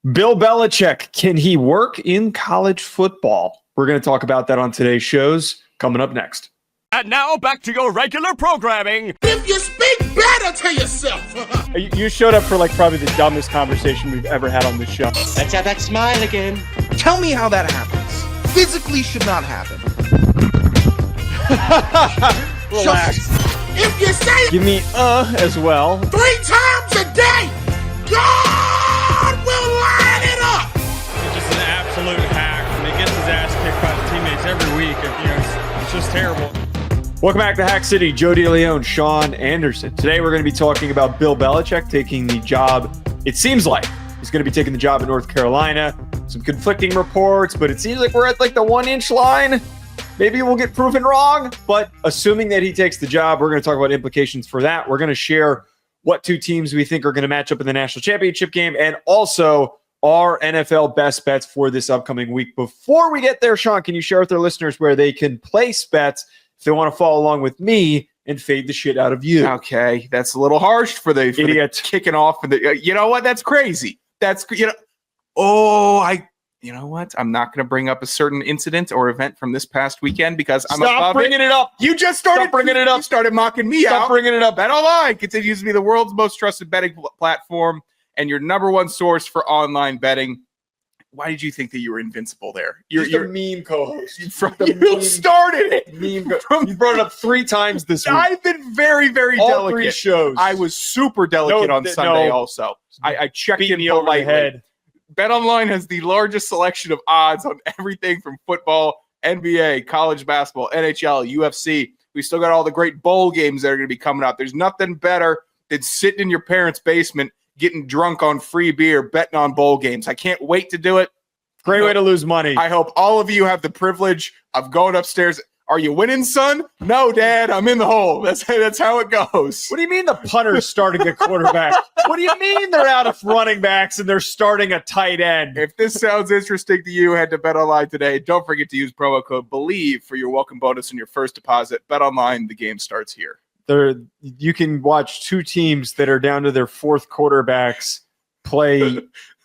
Bill Belichick, can he work in college football? We're going to talk about that on today's shows coming up next. And now back to your regular programming. If you speak better to yourself. You showed up for probably the dumbest conversation we've ever had on this show. Let's have that smile again. Tell me how that happens. Physically should not happen. Relax. If you say it Give me as well. 3 times a day, God will line it up. He's just an absolute hack, and he gets his ass kicked by the teammates every week. It's just terrible. Welcome back to Hack City. Joe DeLeone, Sean Anderson. Today we're going to be talking about Bill Belichick taking the job. It seems like he's going to be taking the job in North Carolina. Some conflicting reports, but it seems like we're at the 1-inch line. Maybe we'll get proven wrong, but assuming that he takes the job, we're going to talk about implications for that. We're going to share what 2 teams we think are going to match up in the national championship game and also our NFL best bets for this upcoming week. Before we get there, Sean, can you share with our listeners where they can place bets if they want to follow along with me and fade the shit out of you? Okay, that's a little harsh for the kicking off. You know what? That's crazy. You know what? I'm not going to bring up a certain incident or event from this past weekend because I'm Stop bringing it up. You just started bringing it up. You started mocking me out. Stop bringing it up. BetOnline continues to be the world's most trusted betting platform and your number one source for online betting. Why did you think that you were invincible there? You're a meme co-host. You started it. You brought it up 3 times this week. I've been very, very All delicate. 3 shows. I was super delicate on Sunday also. I checked in over my politely. head. BetOnline has the largest selection of odds on everything from football, NBA, college basketball, NHL, UFC. We still got all the great bowl games that are going to be coming up. There's nothing better than sitting in your parents' basement, getting drunk on free beer, betting on bowl games. I can't wait to do it. Great way to lose money. I hope all of you have the privilege of going upstairs. Are you winning, son? No, Dad, I'm in the hole. That's how it goes. What do you mean the punter's starting a quarterback? What do you mean they're out of running backs and they're starting a tight end? If this sounds interesting to you, head to BetOnline today. Don't forget to use promo code BELIEVE for your welcome bonus and your first deposit. BetOnline, the game starts here. You can watch 2 teams that are down to their 4th quarterbacks play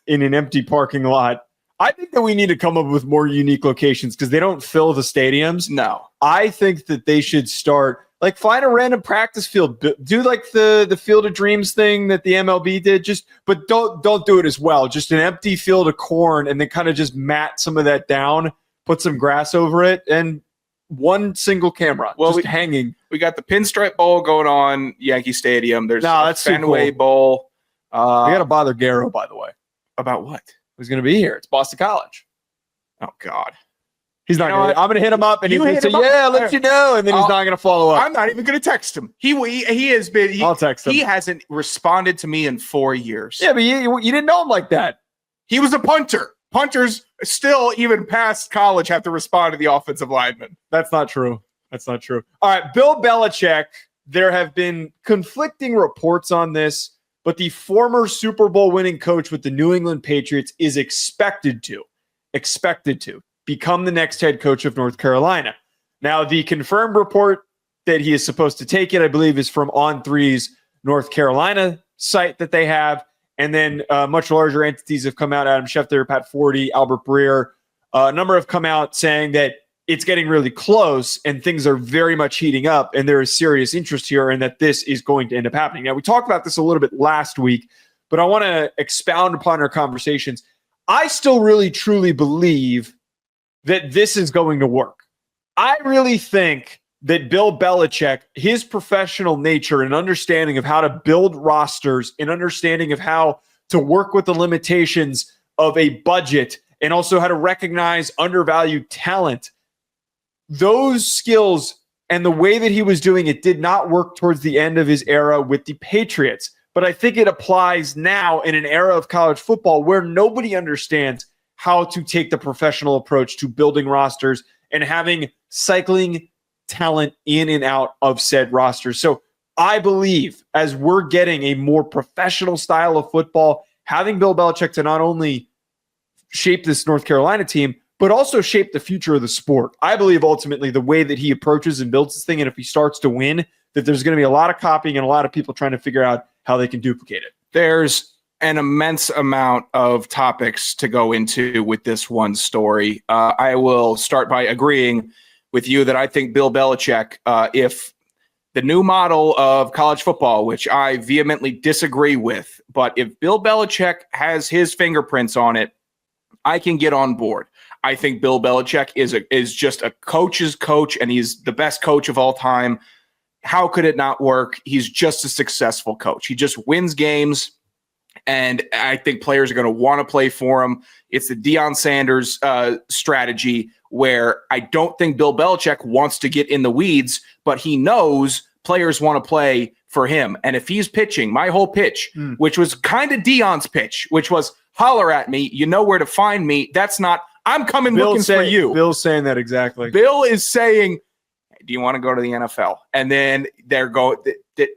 in an empty parking lot. I think that we need to come up with more unique locations because they don't fill the stadiums. No. I think that they should start, find a random practice field. Do the Field of Dreams thing that the MLB did, but don't do it as well. Just an empty field of corn and then kind of just mat some of that down, put some grass over it, and 1 single camera hanging. We got the Pinstripe Bowl going on Yankee Stadium. There's that's Fenway cool. Bowl. We got to bother Garrow, by the way. About what? Who's going to be here? It's Boston College. Oh, God. He's not going to. I'm going to hit him up, and he's going to say, I'll let you know, and then he's not going to follow up. I'm not even going to text him. He has been. I'll text him. He hasn't responded to me in 4 years. Yeah, but you didn't know him like that. He was a punter. Punters still, even past college, have to respond to the offensive lineman. That's not true. All right, Bill Belichick, there have been conflicting reports on this, but the former Super Bowl winning coach with the New England Patriots is expected to become the next head coach of North Carolina. Now, the confirmed report that he is supposed to take it, I believe, is from On3's North Carolina site that they have. And then much larger entities have come out, Adam Schefter, Pat Forty, Albert Breer. A number have come out saying that it's getting really close and things are very much heating up and there is serious interest here and that this is going to end up happening. Now, we talked about this a little bit last week, but I want to expound upon our conversations. I still really, truly believe that this is going to work. I really think that Bill Belichick, his professional nature and understanding of how to build rosters and understanding of how to work with the limitations of a budget and also how to recognize undervalued talent, those skills and the way that he was doing it did not work towards the end of his era with the Patriots. But I think it applies now in an era of college football where nobody understands how to take the professional approach to building rosters and having cycling talent in and out of said rosters. So I believe as we're getting a more professional style of football, having Bill Belichick to not only shape this North Carolina team, but also shape the future of the sport. I believe ultimately the way that he approaches and builds this thing, and if he starts to win, that there's going to be a lot of copying and a lot of people trying to figure out how they can duplicate it. an immense amount of topics to go into with this one story. I will start by agreeing with you that I think Bill Belichick, if the new model of college football, which I vehemently disagree with, but if Bill Belichick has his fingerprints on it, I can get on board. I think Bill Belichick is just a coach's coach, and he's the best coach of all time. How could it not work? He's just a successful coach. He just wins games, and I think players are going to want to play for him. It's the DeLeone Sanders strategy, where I don't think Bill Belichick wants to get in the weeds, but he knows players want to play for him. And if he's pitching, my whole pitch, which was kind of Deion's pitch, which was holler at me, you know where to find me. That's not, I'm coming looking for you. Bill's saying that exactly. Bill is saying, do you want to go to the NFL? And then they're going,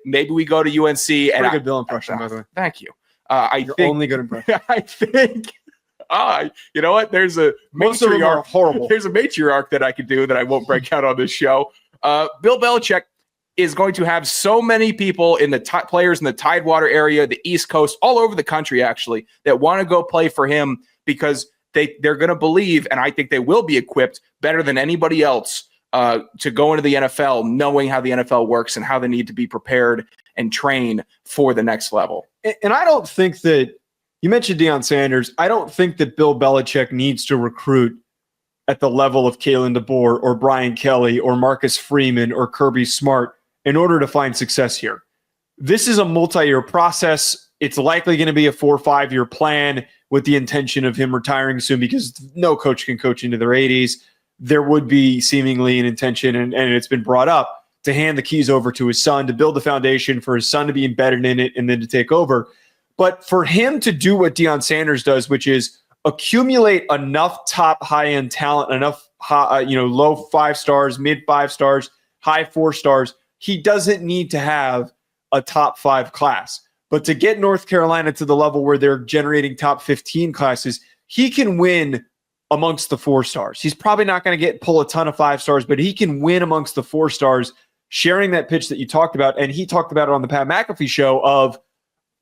maybe we go to UNC. Pretty good Bill impression, by the way. Thank you. Your only good impression. I think, you know what? There's a most of them are horrible. There's a matriarch that I could do that I won't break out on this show. Bill Belichick is going to have so many people in the players in the Tidewater area, the East Coast, all over the country, actually, that want to go play for him because they're going to believe, and I think they will be equipped better than anybody else to go into the NFL, knowing how the NFL works and how they need to be prepared and train for the next level. And I don't think that, you mentioned Deion Sanders, I don't think that Bill Belichick needs to recruit at the level of Kalen DeBoer or Brian Kelly or Marcus Freeman or Kirby Smart in order to find success here. This is a multi-year process. It's likely going to be a 4 or 5 year plan with the intention of him retiring soon, because no coach can coach into their 80s. There would be seemingly an intention, and it's been brought up, to hand the keys over to his son, to build the foundation for his son to be embedded in it and then to take over. But for him to do what Deion Sanders does, which is accumulate enough top high-end talent, enough low 5 stars, mid 5 stars, high 4 stars, he doesn't need to have a top 5 class. But to get North Carolina to the level where they're generating top 15 classes, he can win amongst the 4 stars. He's probably not going to pull a ton of 5 stars, but he can win amongst the 4 stars, sharing that pitch that you talked about. And he talked about it on the Pat McAfee show of,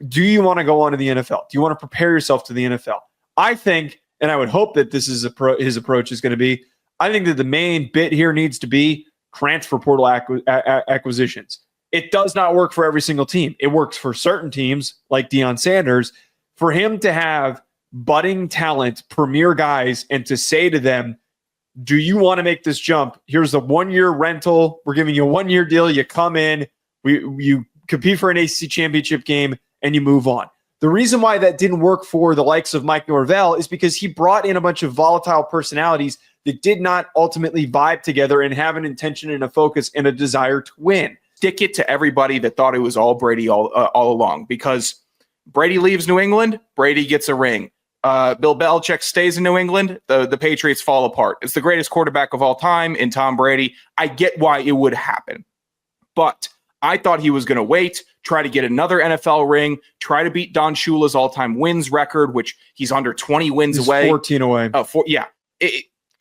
do you want to go on to the NFL? Do you want to prepare yourself to the NFL? I think, and I would hope that this is his approach is going to be, I think that the main bit here needs to be transfer portal acquisitions. It does not work for every single team. It works for certain teams like Deion Sanders. For him to have budding talent, premier guys, and to say to them, do you want to make this jump? Here's a 1-year rental. We're giving you a 1-year deal. You come in, you compete for an ACC championship game, and you move on. The reason why that didn't work for the likes of Mike Norvell is because he brought in a bunch of volatile personalities that did not ultimately vibe together and have an intention and a focus and a desire to win. Stick it to everybody that thought it was all Brady all along, because Brady leaves New England, Brady gets a ring. Bill Belichick stays in New England, the Patriots fall apart. It's the greatest quarterback of all time in Tom Brady. I get why it would happen, but I thought he was going to wait, try to get another NFL ring, try to beat Don Shula's all-time wins record, which he's under 20 wins He's away. 14 away.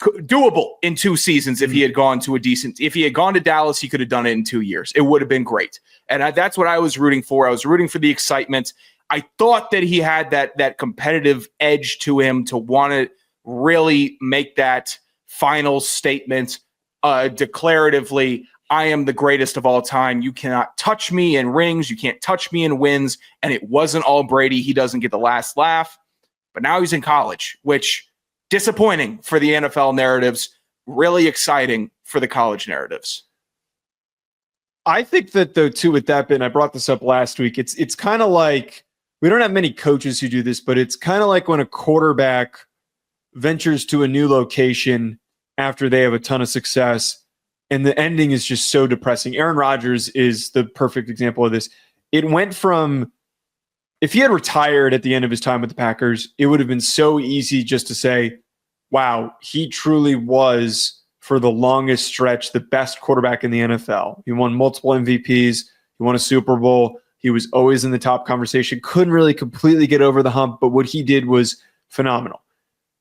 Doable in 2 seasons if he had gone to if he had gone to Dallas, he could have done it in 2 years. It would have been great. And that's what I was rooting for. I was rooting for the excitement. I thought that he had that competitive edge to him to want to really make that final statement declaratively. I am the greatest of all time. You cannot touch me in rings. You can't touch me in wins. And it wasn't all Brady. He doesn't get the last laugh. But now he's in college, which disappointing for the NFL narratives, really exciting for the college narratives. I think that, though, too, with that bit, and I brought this up last week, it's kind of like, we don't have many coaches who do this, but it's kind of like when a quarterback ventures to a new location after they have a ton of success, and the ending is just so depressing. Aaron Rodgers is the perfect example of this. It went from, if he had retired at the end of his time with the Packers, it would have been so easy just to say, wow, he truly was, for the longest stretch, the best quarterback in the NFL. He won multiple MVPs. He won a Super Bowl. He was always in the top conversation. Couldn't really completely get over the hump, but what he did was phenomenal.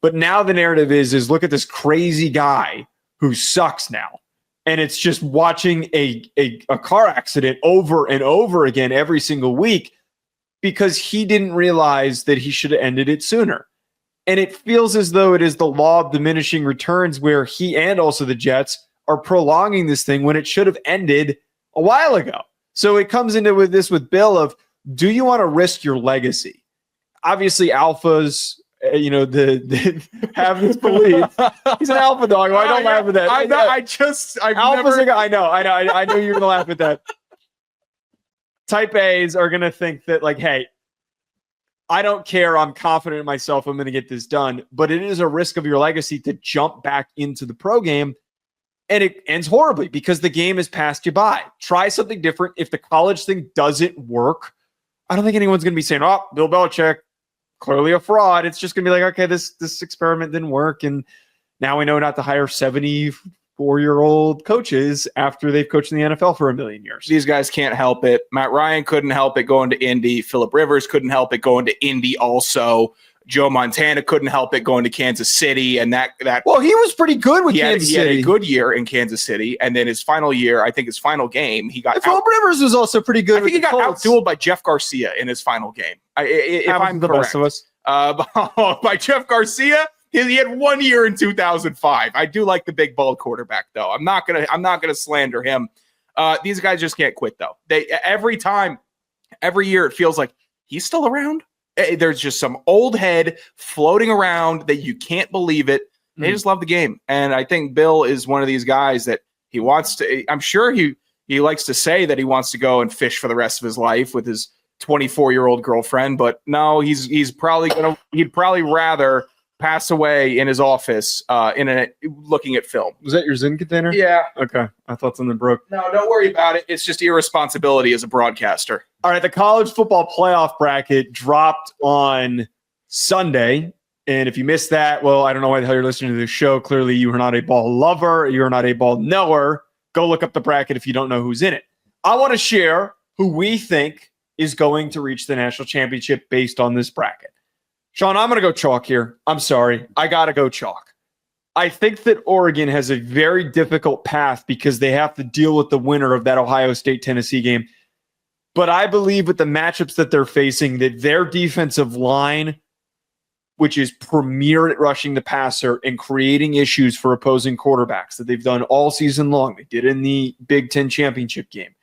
But now the narrative is look at this crazy guy who sucks now. And it's just watching a car accident over and over again every single week, because he didn't realize that he should have ended it sooner. And it feels as though it is the law of diminishing returns where he and also the Jets are prolonging this thing when it should have ended a while ago. So it comes into with Bill of, do you want to risk your legacy? Obviously, alphas, have this belief. He's an alpha dog. Why don't laugh at that? I know. I know you're going to laugh at that. Type A's are going to think that, like, hey, I don't care. I'm confident in myself. I'm going to get this done. But it is a risk of your legacy to jump back into the pro game. And it ends horribly because the game has passed you by. Try something different. If the college thing doesn't work, I don't think anyone's going to be saying, oh, Bill Belichick, clearly a fraud. It's just going to be like, okay, this experiment didn't work. And now we know not to hire 74-year-old coaches after they've coached in the NFL for a million years. These guys can't help it. Matt Ryan couldn't help it going to Indy. Phillip Rivers couldn't help it going to Indy also. Joe Montana couldn't help it going to Kansas City. And well, he was pretty good with Kansas City. He had a good year in Kansas City. And then his final year, I think his final game, he got Phillip Rivers was also pretty good. I think he got outdueled by Jeff Garcia in his final game. If I'm the correct. best of us. By Jeff Garcia, he had 1 year in 2005. I do like the big bald quarterback, though. I'm not gonna slander him. These guys just can't quit, though. Every year, it feels like he's still around. There's just some old head floating around that you can't believe it. They just love the game. And I think Bill is one of these guys that he wants to, I'm sure he likes to say that he wants to go and fish for the rest of his life with his 24-year-old girlfriend, but no, he'd probably rather pass away in his office looking at film. Was that your Zyn container? Yeah. Okay. I thought something broke. No, don't worry about it. It's just irresponsibility as a broadcaster. All right. The college football playoff bracket dropped on Sunday. And if you missed that, well, I don't know why the hell you're listening to this show. Clearly, you are not a ball lover. You're not a ball knower. Go look up the bracket if you don't know who's in it. I want to share who we think is going to reach the national championship based on this bracket. Sean, I'm going to go chalk here. I'm sorry. I got to go chalk. I think that Oregon has a very difficult path because they have to deal with the winner of that Ohio State-Tennessee game. But I believe with the matchups that they're facing, that their defensive line, which is premier at rushing the passer and creating issues for opposing quarterbacks that they've done all season long, they did in the Big Ten championship game,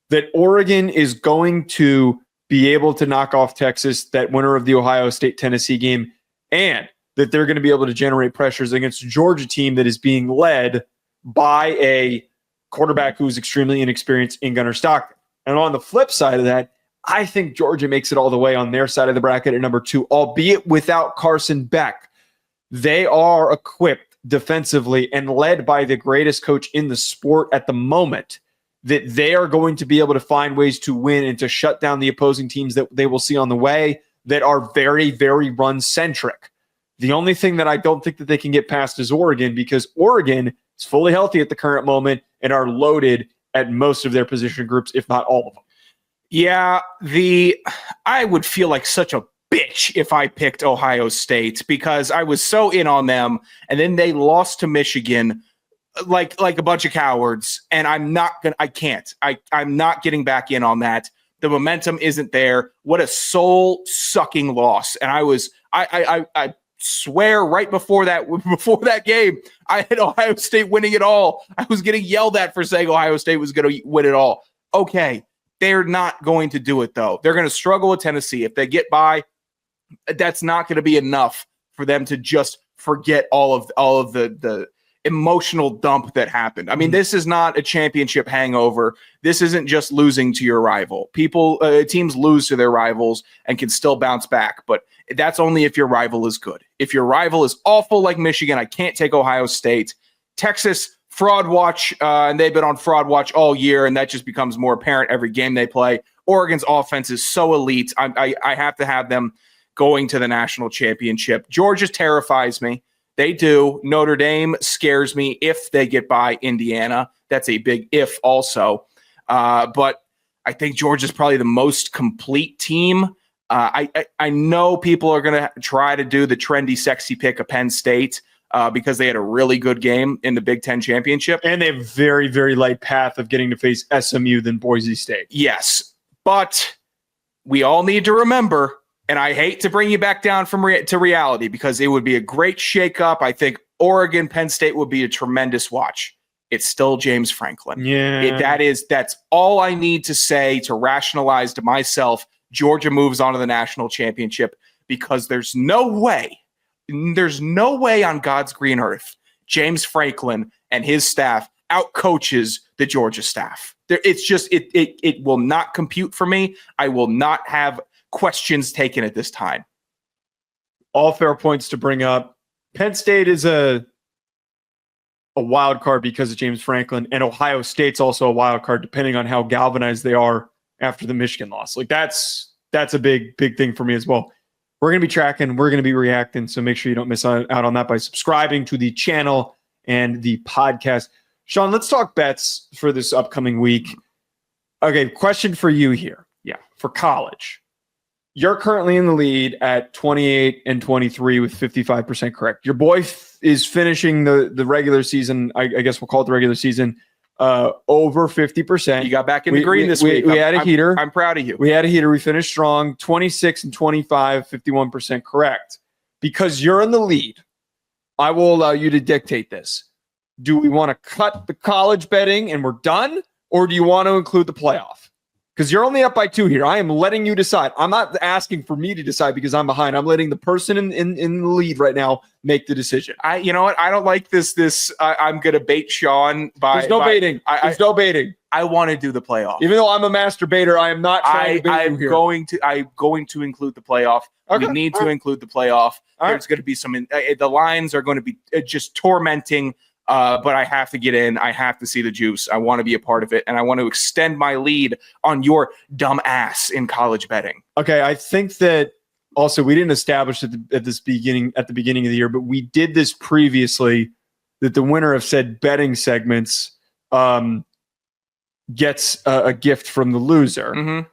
that Oregon is going to be able to knock off Texas, that winner of the Ohio State-Tennessee game, and that they're going to be able to generate pressures against a Georgia team that is being led by a quarterback who is extremely inexperienced in Gunnar Stockton. And on the flip side of that, I think Georgia makes it all the way on their side of the bracket at number 2, albeit without Carson Beck. They are equipped defensively and led by the greatest coach in the sport at the moment, that they are going to be able to find ways to win and to shut down the opposing teams that they will see on the way that are very, very run-centric. The only thing that I don't think that they can get past is Oregon, because Oregon is fully healthy at the current moment and are loaded at most of their position groups, if not all of them. Yeah, I would feel like such a bitch if I picked Ohio State because I was so in on them, and then they lost to Michigan like a bunch of cowards, and I'm not getting back in on that. The momentum isn't there. What a soul-sucking loss. And I swear right before that game, I had Ohio State winning it all. I was getting yelled at for saying Ohio State was going to win it all. Okay, they're not going to do it, though. They're going to struggle with Tennessee. If they get by, that's not going to be enough for them to just forget all of the emotional dump that happened. I mean, this is not a championship hangover. This isn't just losing to your rival. Teams lose to their rivals and can still bounce back, but that's only if your rival is good. If your rival is awful like Michigan, I can't take Ohio State. Texas, fraud watch, and they've been on fraud watch all year, and that just becomes more apparent every game they play. Oregon's offense is so elite. I have to have them going to the national championship. Georgia terrifies me. They do. Notre Dame scares me if they get by Indiana. That's a big if also. But I think Georgia's probably the most complete team. I know people are going to try to do the trendy, sexy pick of Penn State because they had a really good game in the Big Ten championship. And they have a very, very light path of getting to face SMU than Boise State. Yes, but we all need to remember, and I hate to bring you back down to reality because it would be a great shakeup. I think Oregon, Penn State would be a tremendous watch. It's still James Franklin. Yeah. That's all I need to say to rationalize to myself Georgia moves on to the national championship, because there's no way on God's green earth James Franklin and his staff outcoaches the Georgia staff. It's just it will not compute for me. I will not have questions taken at this time. All fair points to bring up. Penn State is a wild card because of James Franklin, and Ohio State's also a wild card depending on how galvanized they are after the Michigan loss. Like that's a big thing for me as well. We're going to be tracking, we're going to be reacting, so make sure you don't miss out on that by subscribing to the channel and the podcast. Sean, let's talk bets for this upcoming week. Okay, question for you here. Yeah, for college. You're currently in the lead at 28 and 23 with 55% correct. Your boy is finishing the regular season. I guess we'll call it the regular season over 50%. You got back in the green this week. We had a heater. I'm proud of you. We had a heater. We finished strong. 26 and 25, 51% correct. Because you're in the lead, I will allow you to dictate this. Do we want to cut the college betting and we're done? Or do you want to include the playoff? Because you're only up by 2 here. I am letting you decide. I'm not asking for me to decide because I'm behind. I'm letting the person in the lead right now make the decision. You know what? I don't like this. I'm going to bait Sean by. There's no baiting. There's no baiting. I want to do the playoff. Even though I'm a master baiter, I am not trying to bait you here. I'm going to include the playoff. Okay. We need to include the playoff. There's going to be some. The lines are going to be just tormenting. But I have to get in. I have to see the juice. I want to be a part of it, and I want to extend my lead on your dumb ass in college betting. Okay, I think that also we didn't establish at the beginning of the year, but we did this previously. That the winner of said betting segments gets a gift from the loser. Mm-hmm.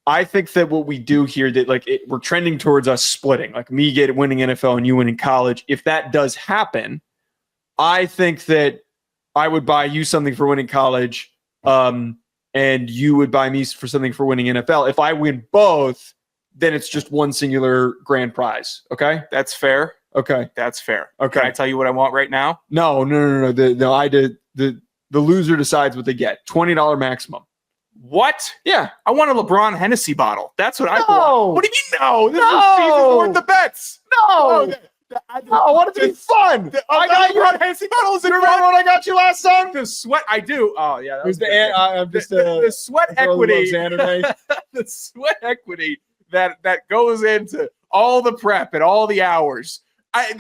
I think that what we do here, that we're trending towards us splitting, like me winning NFL and you winning college. If that does happen, I think that I would buy you something for winning college, and you would buy me for something for winning NFL. If I win both, then it's just one singular grand prize. Okay, that's fair. Okay, that's fair. Okay, can I tell you what I want right now? No. The loser decides what they get. $20 maximum. What? Yeah, I want a LeBron Hennessy bottle. That's what I want. What do you mean no? This is season worth the bets. No. I want it to be fun. I got you on Hennessy bottles. Remember when I got you last time? The sweat. I do. Oh yeah. That was the sweat equity. The sweat equity that goes into all the prep and all the hours. I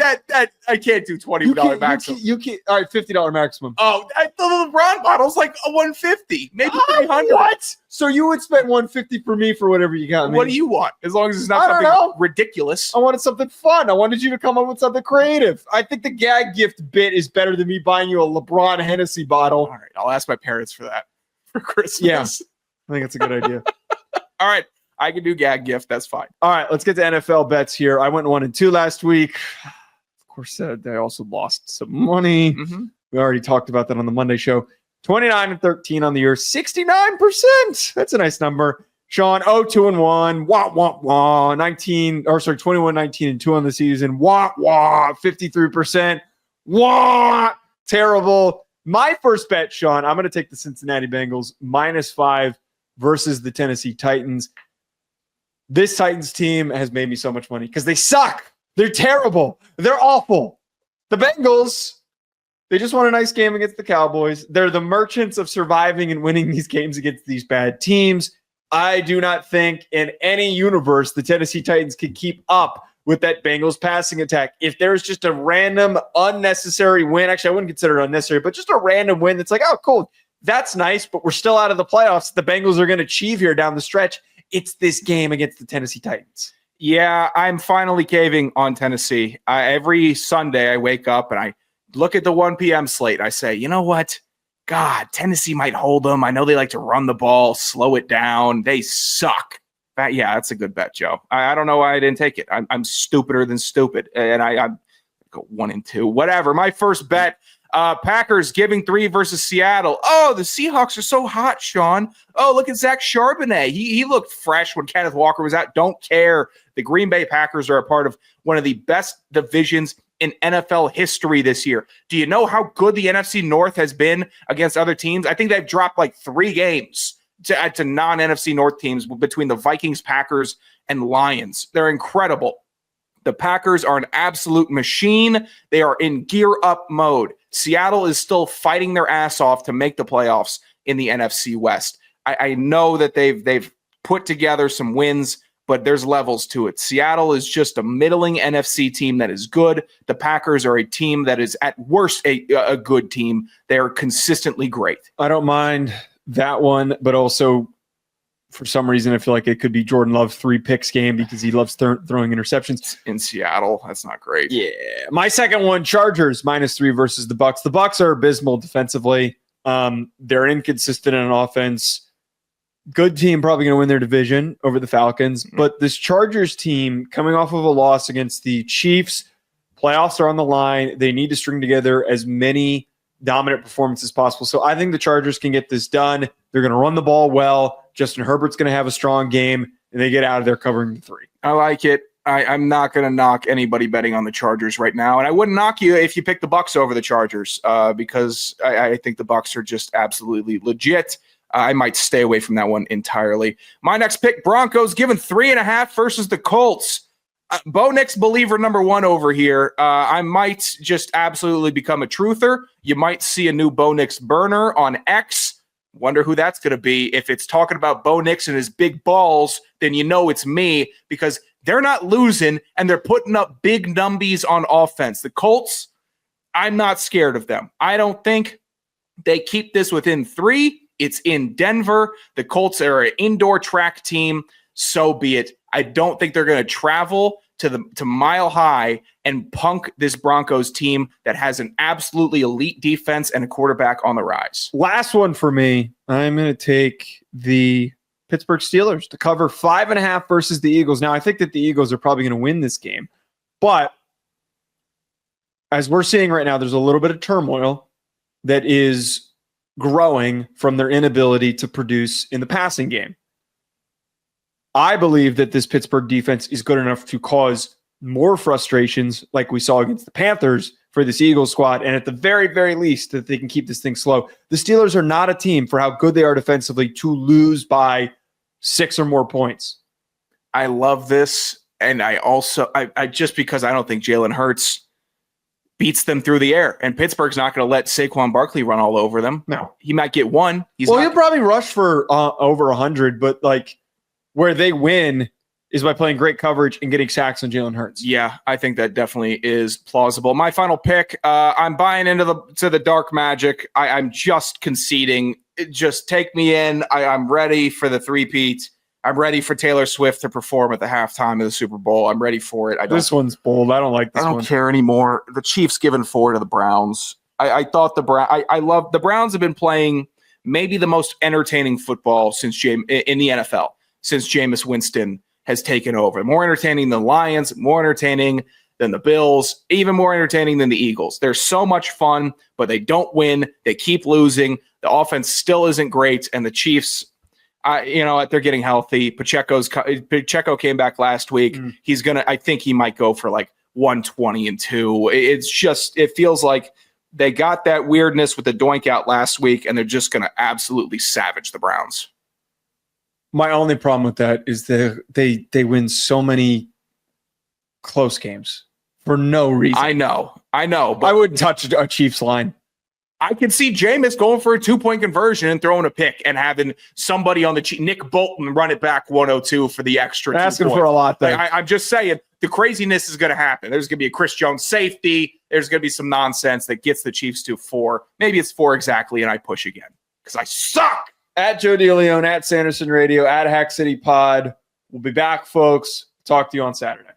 can't do $20 maximum. You can't. All right, $50 maximum. Oh, the LeBron bottle's like a $150, maybe $300. What? So you would spend $150 for me for whatever you got me. What do you want? As long as it's not something ridiculous. I wanted something fun. I wanted you to come up with something creative. I think the gag gift bit is better than me buying you a LeBron Hennessy bottle. All right, I'll ask my parents for that for Christmas. Yeah, I think that's a good idea. All right. I can do gag gift. That's fine. All right, let's get to NFL bets here. I went 1-2 last week. Of course, I also lost some money. Mm-hmm. We already talked about that on the Monday show. 29-13 on the year, 69%. That's a nice number. Sean, 2-1. Wah, wah, wah. 21-19-2 on the season. Wah, wah. 53%. Wah. Terrible. My first bet, Sean, I'm going to take the Cincinnati Bengals -5 versus the Tennessee Titans. This Titans team has made me so much money because they suck. They're terrible. They're awful. The Bengals, they just won a nice game against the Cowboys. They're the merchants of surviving and winning these games against these bad teams. I do not think in any universe the Tennessee Titans can keep up with that Bengals passing attack. If there's just a random unnecessary win, actually I wouldn't consider it unnecessary, but just a random win that's like, oh, cool, that's nice, but we're still out of the playoffs. The Bengals are going to achieve here down the stretch. It's this game against the Tennessee Titans. Yeah, I'm finally caving on Tennessee. Every Sunday I wake up and I look at the 1 p.m. slate. I say, you know what? God, Tennessee might hold them. I know they like to run the ball, slow it down. They suck. Yeah, that's a good bet, Joe. I don't know why I didn't take it. I'm stupider than stupid. And I go 1-2. Whatever. My first bet, Packers giving 3 versus Seattle. Oh, the Seahawks are so hot, Sean. Oh, look at Zach Charbonnet. He looked fresh when Kenneth Walker was out. Don't care. The Green Bay Packers are a part of one of the best divisions in NFL history this year. Do you know how good the NFC North has been against other teams? I think they've dropped like 3 games to non-NFC North teams between the Vikings, Packers, and Lions. They're incredible. The Packers are an absolute machine. They are in gear-up mode. Seattle is still fighting their ass off to make the playoffs in the NFC West. I know that they've put together some wins, but there's levels to it. Seattle is just a middling NFC team that is good. The Packers are a team that is at worst a good team. They are consistently great. I don't mind that one, but also for some reason I feel like it could be Jordan Love's 3 picks game because he loves throwing interceptions. In Seattle, that's not great. Yeah. My second one, Chargers -3 versus the Bucs. The Bucs are abysmal defensively. They're inconsistent on offense. Good team, probably going to win their division over the Falcons. But this Chargers team, coming off of a loss against the Chiefs, playoffs are on the line. They need to string together as many dominant performances as possible. So I think the Chargers can get this done. They're going to run the ball well. Justin Herbert's going to have a strong game, and they get out of there covering the 3. I like it. I'm not going to knock anybody betting on the Chargers right now, and I wouldn't knock you if you pick the Bucs over the Chargers because I think the Bucs are just absolutely legit. I might stay away from that one entirely. My next pick, Broncos, given 3.5 versus the Colts. Bo Nix believer number 1 over here. I might just absolutely become a truther. You might see a new Bo Nix burner on X. Wonder who that's going to be. If it's talking about Bo Nix and his big balls, then you know it's me because they're not losing and they're putting up big numbies on offense. The Colts, I'm not scared of them. I don't think they keep this within 3. It's in Denver. The Colts are an indoor track team. So be it. I don't think they're going to travel to Mile High and punk this Broncos team that has an absolutely elite defense and a quarterback on the rise. Last one for me. I'm going to take the Pittsburgh Steelers to cover 5.5 versus the Eagles. Now, I think that the Eagles are probably going to win this game. But as we're seeing right now, there's a little bit of turmoil that is growing from their inability to produce in the passing game. I believe that this Pittsburgh defense is good enough to cause more frustrations like we saw against the Panthers for this Eagles squad, and at the very, very least that they can keep this thing slow. The Steelers are not a team for how good they are defensively to lose by 6 or more points. I love this, and I also I just because I don't think Jalen Hurts beats them through the air, and Pittsburgh's not going to let Saquon Barkley run all over them. No. He might get 1. He'll probably rush for over 100, but like where they win is by playing great coverage and getting sacks on Jalen Hurts. Yeah, I think that definitely is plausible. My final pick, I'm buying into the dark magic. I'm just conceding. Just take me in. I'm ready for the 3-peat. I'm ready for Taylor Swift to perform at the halftime of the Super Bowl. I'm ready for it. This one's bold. I don't like this one. I don't care anymore. The Chiefs giving 4 to the Browns. I thought I love the Browns have been playing maybe the most entertaining football in the NFL since Jameis Winston has taken over. More entertaining than the Lions, more entertaining than the Bills, even more entertaining than the Eagles. They're so much fun, but they don't win. They keep losing. The offense still isn't great, and the Chiefs, they're getting healthy. Pacheco came back last week. I think he might go for like 120-2. It feels like they got that weirdness with the doink out last week, and they're just going to absolutely savage the Browns. My only problem with that is that they win so many close games for no reason. I know. But I wouldn't touch a Chiefs line. I could see Jameis going for a 2-point conversion and throwing a pick and having somebody on the Nick Bolton run it back 102 for the extra. Asking for a lot there. I'm just saying the craziness is going to happen. There's going to be a Chris Jones safety. There's going to be some nonsense that gets the Chiefs to 4. Maybe it's 4 exactly, and I push again because I suck. At Joe DeLeone, at Sanderson Radio, at Hack City Pod. We'll be back, folks. Talk to you on Saturday.